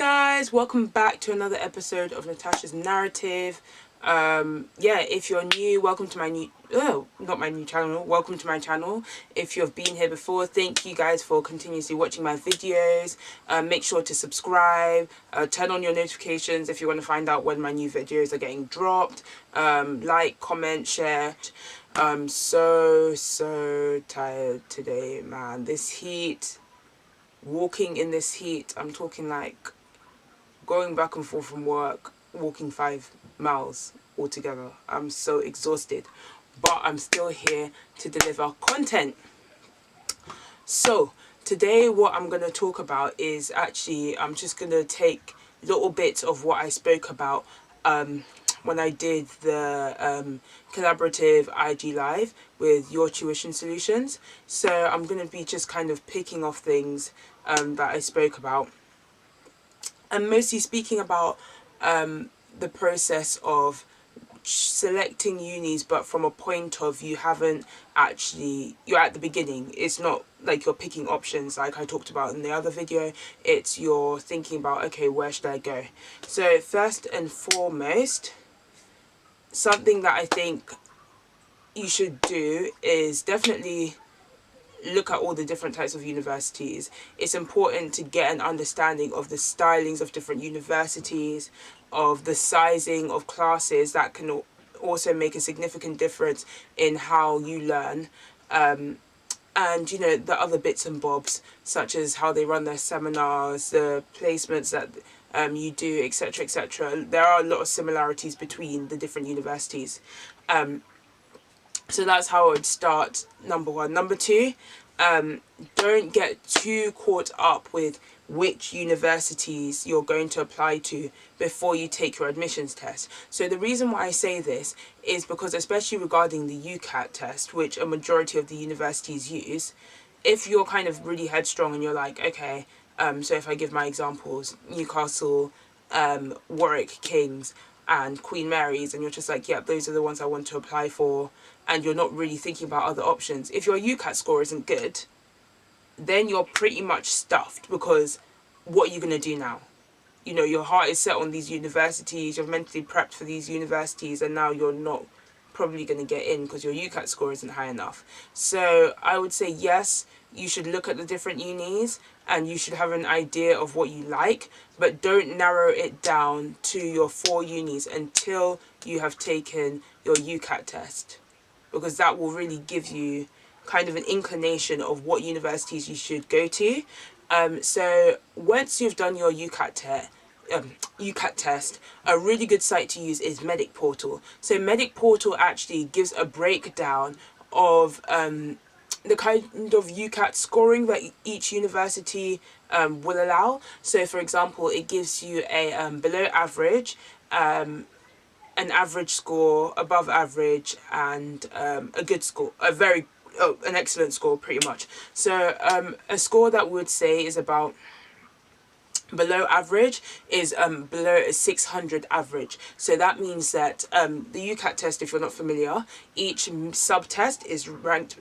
guys, welcome back to another episode of Natasha's Narrative. If you're new, welcome to my channel, welcome to my channel. If you've been here before, thank you guys for continuously watching my videos. Make sure to subscribe, turn on your notifications if you want to find out when my new videos are getting dropped. Like, comment, share. I'm so tired today, man. This heat, walking in this heat, I'm talking like going back and forth from work, walking 5 miles altogether. I'm so exhausted, but I'm still here to deliver content. So today what I'm going to talk about is actually, I'm just going to take little bits of what I spoke about when I did the collaborative IG live with Your Tuition Solutions. So I'm going to be just kind of picking off things that I spoke about, and mostly speaking about the process of selecting unis, but from a point of you're at the beginning. It's not like you're picking options like I talked about in the other video. It's you're thinking about, okay, where should I go? So first and foremost, something that I think you should do is definitely look at all the different types of universities. It's important to get an understanding of the stylings of different universities, of the sizing of classes. That can also make a significant difference in how you learn. And the other bits and bobs, such as how they run their seminars, the placements that you do, etc., etc. There are a lot of similarities between the different universities. So that's how I would start, number one. Number two, don't get too caught up with which universities you're going to apply to before you take your admissions test. So the reason why I say this is because, especially regarding the UCAT test, which a majority of the universities use, if you're kind of really headstrong and you're like, okay, so if I give my examples, Newcastle, Warwick Kings, and Queen Mary's, and you're just like, yeah, those are the ones I want to apply for, and you're not really thinking about other options. If your UCAT score isn't good, then you're pretty much stuffed, because what are you going to do now? Your heart is set on these universities, you're mentally prepped for these universities, and now you're not probably going to get in because your UCAT score isn't high enough. So I would say, yes, you should look at the different unis and you should have an idea of what you like, but don't narrow it down to your 4 unis until you have taken your UCAT test, because that will really give you kind of an inclination of what universities you should go to. So once you've done your UCAT test, a really good site to use is Medic Portal. So Medic Portal actually gives a breakdown of the kind of UCAT scoring that each university will allow. So for example, it gives you a below average, an average score, above average, and a good score, an excellent score, pretty much. So a score that we would say is about below average is below a 600 average. So that means that the UCAT test, if you're not familiar, each sub-test is ranked,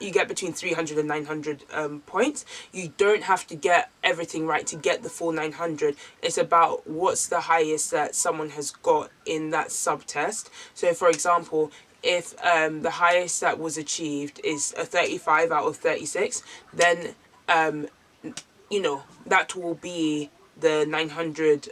you get between 300 and 900 points. You don't have to get everything right to get the full 900. It's about what's the highest that someone has got in that sub-test. So for example, if the highest that was achieved is a 35 out of 36, then that will be the 900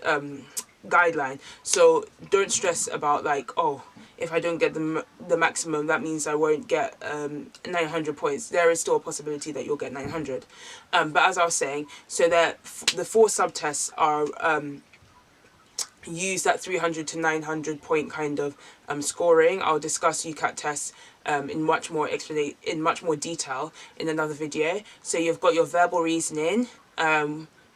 guideline. So don't stress about like, oh, if I don't get the maximum, that means I won't get 900 points. There is still a possibility that you'll get 900. But as I was saying, so that the 4 subtests are use that 300 to 900 point kind of scoring. I'll discuss UCAT tests in much more detail in another video. So you've got your verbal reasoning,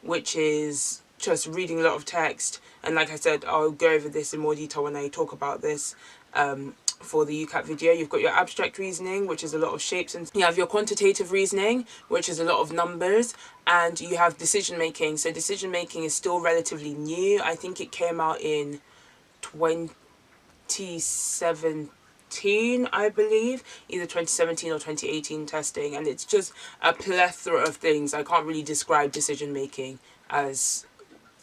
which is just reading a lot of text, and like I said, I'll go over this in more detail when I talk about this for the UCAT video. You've got your abstract reasoning, which is a lot of shapes, and you have your quantitative reasoning, which is a lot of numbers, and you have decision making. So decision making is still relatively new. I think it came out in 2017, I believe, either 2017 or 2018 testing, and it's just a plethora of things. I can't really describe decision making as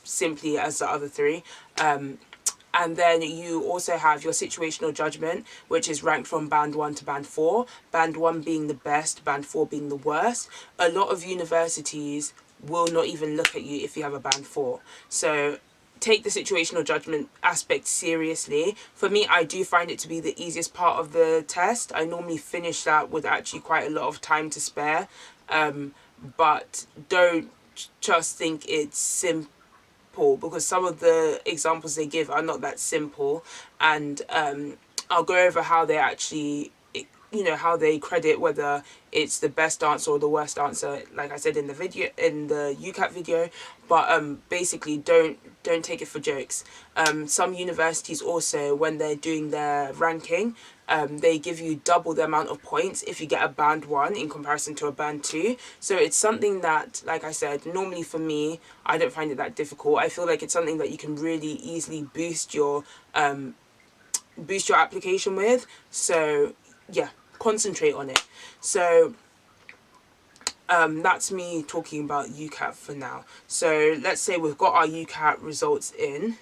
simply as the other three. And then you also have your situational judgment, which is ranked from band 1 to band 4. Band 1 being the best, band 4 being the worst. A lot of universities will not even look at you if you have a band 4. So take the situational judgment aspect seriously. For me, I do find it to be the easiest part of the test. I normally finish that with actually quite a lot of time to spare. But don't just think it's simple, because some of the examples they give are not that simple. And I'll go over how they actually, how they credit whether it's the best answer or the worst answer, like I said in the video, in the UCAT video. But basically, don't take it for jokes. Some universities also, when they're doing their ranking, they give you double the amount of points if you get a band 1 in comparison to a band 2. So it's something that, like I said, normally for me, I don't find it that difficult. I feel like it's something that you can really easily boost your application with. So yeah, concentrate on it. So that's me talking about UCAT for now. So let's say we've got our UCAT results in.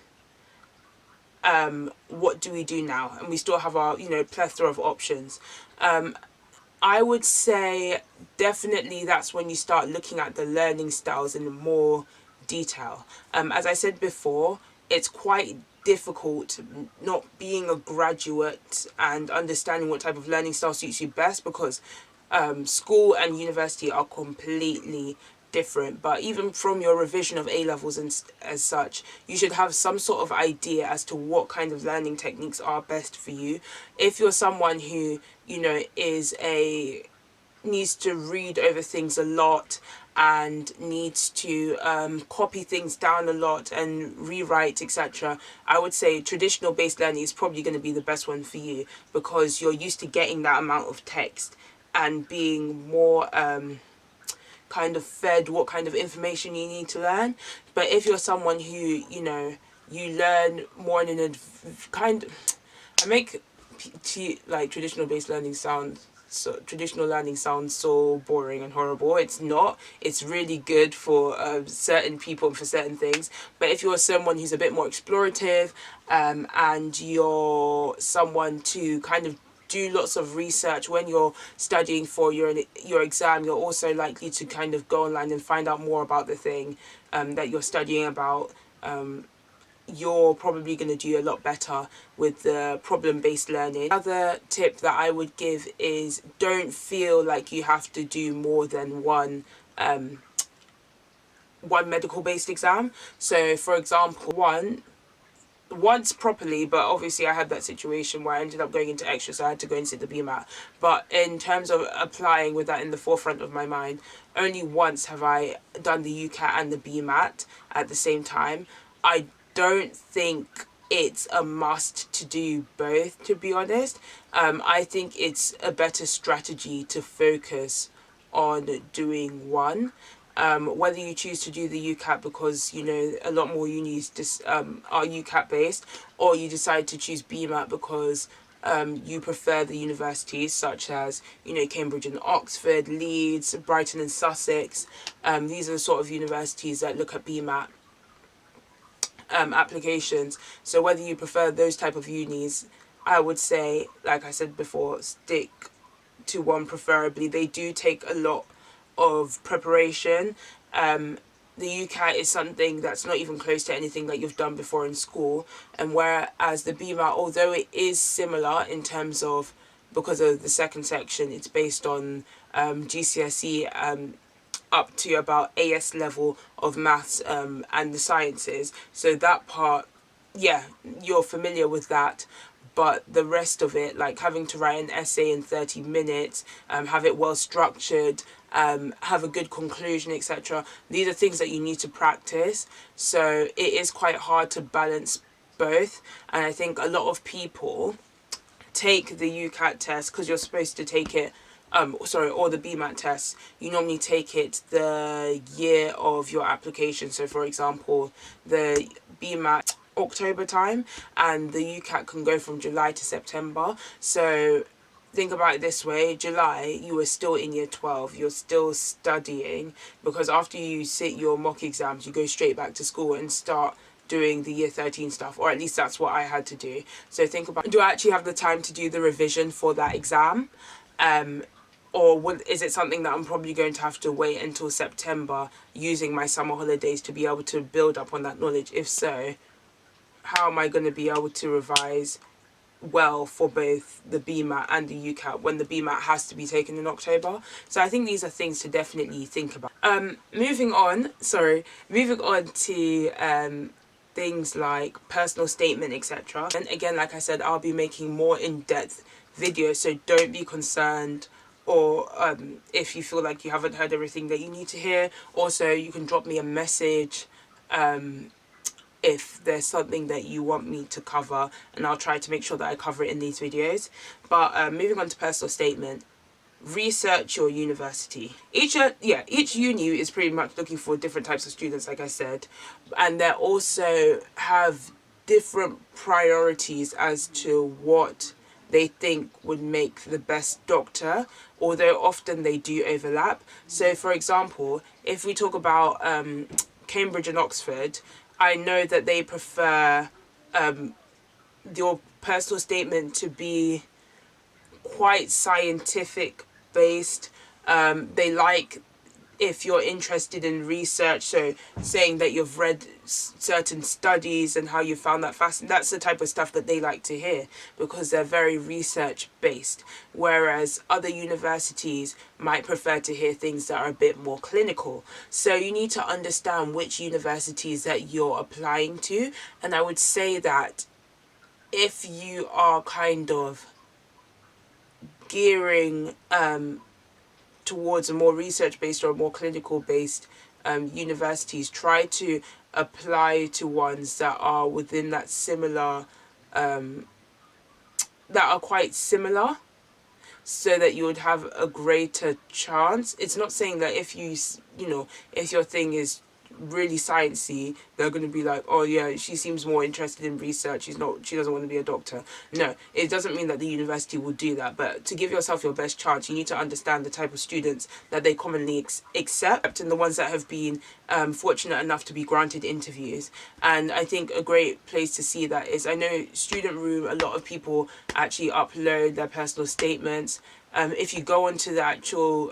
What do we do now? And we still have our, plethora of options. I would say definitely that's when you start looking at the learning styles in more detail. As I said before, it's quite difficult not being a graduate and understanding what type of learning style suits you best, because school and university are completely different. But even from your revision of A levels and as such, you should have some sort of idea as to what kind of learning techniques are best for you. If you're someone who needs to read over things a lot and needs to copy things down a lot and rewrite, etc., I would say traditional based learning is probably going to be the best one for you, because you're used to getting that amount of text and being more kind of fed what kind of information you need to learn. But if you're someone who, you learn more in I make like traditional based learning sound so traditional learning sounds so boring and horrible. It's not. It's really good for certain people and for certain things. But if you're someone who's a bit more explorative, and you're someone to kind of do lots of research when you're studying for your exam, you're also likely to kind of go online and find out more about the thing that you're studying about. You're probably going to do a lot better with the problem-based learning. Another tip that I would give is don't feel like you have to do more than one medical-based exam. So, for example, once properly, but obviously I had that situation where I ended up going into extra, so I had to go and sit the BMAT. But in terms of applying with that in the forefront of my mind, only once have I done the UCAT and the BMAT at the same time. I don't think it's a must to do both, to be honest. I think it's a better strategy to focus on doing one. Whether you choose to do the UCAT because a lot more unis are UCAT based, or you decide to choose BMAT because you prefer the universities such as Cambridge and Oxford, Leeds, Brighton and Sussex. These are the sort of universities that look at BMAT applications. So whether you prefer those type of unis, I would say, like I said before, stick to one preferably. They do take a lot of preparation. The UCAT is something that's not even close to anything that you've done before in school, and whereas the BMAT, although it is similar in terms of, because of the second section, it's based on GCSE up to about AS level of maths and the sciences. So that part, yeah, you're familiar with that. But the rest of it, like having to write an essay in 30 minutes, have it well structured, have a good conclusion, etc., these are things that you need to practice. So it is quite hard to balance both. And I think a lot of people take the UCAT test because you're supposed to take it or the BMAT test, you normally take it the year of your application. So for example, the BMAT October time and the UCAT can go from July to September. So think about it this way: July, you were still in year 12, you're still studying, because after you sit your mock exams, you go straight back to school and start doing the year 13 stuff, or at least that's what I had to do. So think about, do I actually have the time to do the revision for that exam? Or is it something that I'm probably going to have to wait until September, using my summer holidays to be able to build up on that knowledge? If so, how am I going to be able to revise well for both the BMAT and the UCAT when the BMAT has to be taken in October? So I think these are things to definitely think about. Moving on to things like personal statement, etc. And again, like I said, I'll be making more in-depth videos, so don't be concerned, or if you feel like you haven't heard everything that you need to hear. Also, you can drop me a message if there's something that you want me to cover, and I'll try to make sure that I cover it in these videos. But moving on to personal statement, research your university. Each uni is pretty much looking for different types of students, like I said, and they also have different priorities as to what they think would make the best doctor, although often they do overlap. So for example, if we talk about Cambridge and Oxford, I know that they prefer your personal statement to be quite scientific based. They like if you're interested in research, so saying that you've read certain studies and how you found that fascinating. That's the type of stuff that they like to hear, because they're very research based, whereas other universities might prefer to hear things that are a bit more clinical. So you need to understand which universities that you're applying to, and I would say that if you are kind of gearing towards a more research-based or a more clinical-based universities, try to apply to ones that are within that similar, that are quite similar, so that you would have a greater chance. It's not saying that if if your thing is really sciencey, they're going to be like, oh yeah, she seems more interested in research, she doesn't want to be a doctor. No, it doesn't mean that the university will do that, but to give yourself your best chance, you need to understand the type of students that they commonly accept, and the ones that have been fortunate enough to be granted interviews. And I think a great place to see that is, I know Student Room, a lot of people actually upload their personal statements. If you go onto the actual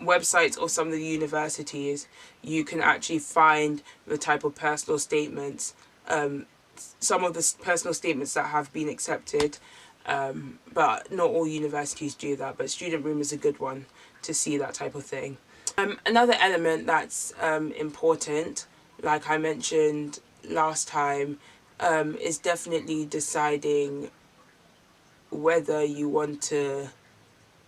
websites of some of the universities, you can actually find the type of personal statements, some of the personal statements that have been accepted, but not all universities do that. But Student Room is a good one to see that type of thing. Another element that's important, like I mentioned last time, is definitely deciding whether you want to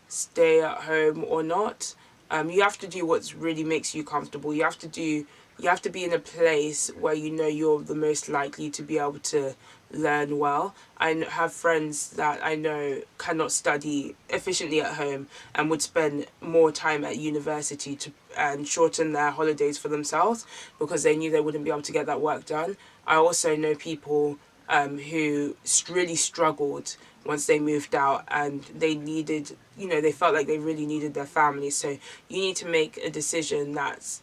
stay at home or not. You have to do what really makes you comfortable. You have to be in a place where you know you're the most likely to be able to learn well. I have friends that I know cannot study efficiently at home and would spend more time at university and shorten their holidays for themselves, because they knew they wouldn't be able to get that work done. I also know people who really struggled once they moved out, and they needed, they felt like they really needed their family. So you need to make a decision that's,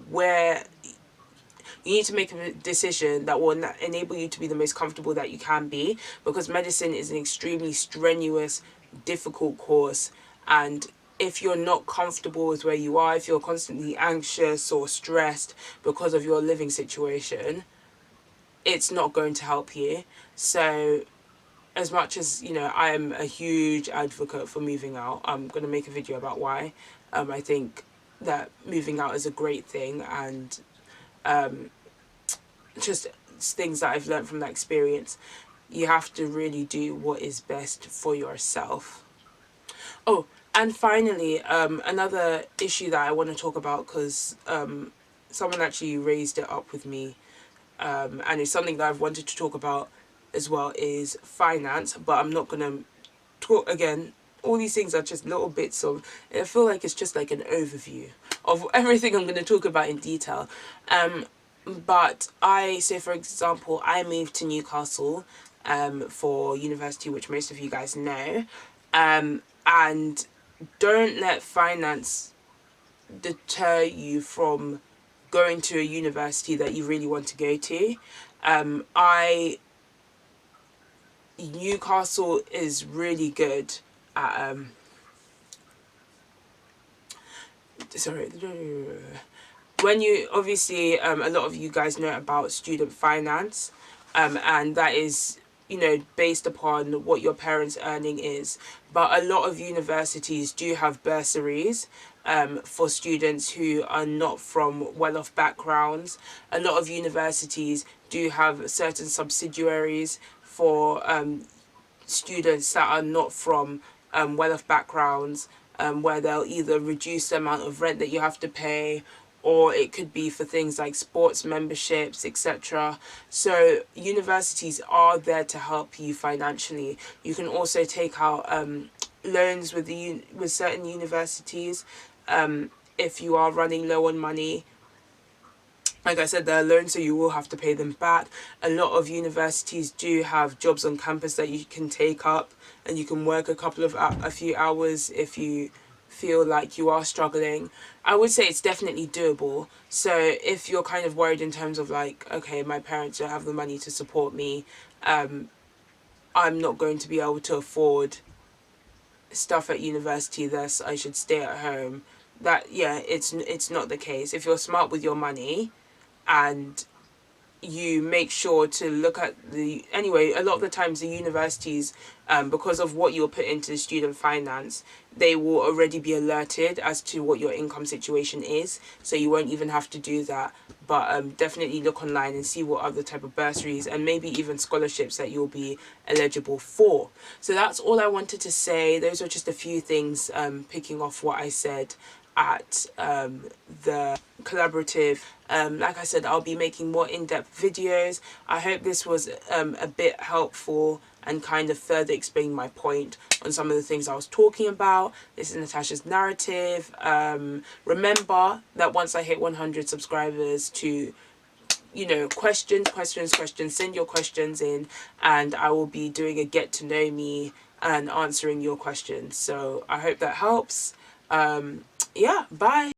where you need to make a decision that will enable you to be the most comfortable that you can be, because medicine is an extremely strenuous, difficult course. And if you're not comfortable with where you are, if you're constantly anxious or stressed because of your living situation, it's not going to help you. So as much as, I am a huge advocate for moving out, I'm going to make a video about why. I think that moving out is a great thing, and just things that I've learned from that experience. You have to really do what is best for yourself. Oh, and finally, another issue that I want to talk about, because someone actually raised it up with me, and it's something that I've wanted to talk about as well, is finance. But I'm not going to talk again. All these things are just little bits of, I feel like it's just like an overview of everything I'm going to talk about in detail. But so for example, I moved to Newcastle for university, which most of you guys know. And don't let finance deter you from going to a university that you really want to go to. Newcastle is really good at sorry, when you obviously a lot of you guys know about student finance, and that is, you know, based upon what your parents' earning is. But a lot of universities do have bursaries for students who are not from well-off backgrounds. A lot of universities do have certain subsidiaries for students that are not from well-off backgrounds, where they'll either reduce the amount of rent that you have to pay, or it could be for things like sports memberships, etc. So universities are there to help you financially. You can also take out loans with with certain universities if you are running low on money. Like I said, they're loans, so you will have to pay them back. A lot of universities do have jobs on campus that you can take up, and you can work a few hours if you feel like you are struggling. I would say it's definitely doable. So if you're kind of worried in terms of like, okay, my parents don't have the money to support me, I'm not going to be able to afford stuff at university, thus I should stay at home. That, yeah, it's not the case. If you're smart with your money and you make sure to look at anyway, a lot of the times the universities, because of what you'll put into the student finance, they will already be alerted as to what your income situation is, so you won't even have to do that. But definitely look online and see what other type of bursaries and maybe even scholarships that you'll be eligible for. So that's all I wanted to say. Those are just a few things, picking off what I said at the collaborative. Like I said, I'll be making more in-depth videos. I hope this was a bit helpful and kind of further explain my point on some of the things I was talking about. This is Natasha's narrative. Remember that once I hit 100 subscribers, to, you know, questions, send your questions in, and I will be doing a get to know me and answering your questions. So I hope that helps. Yeah, bye.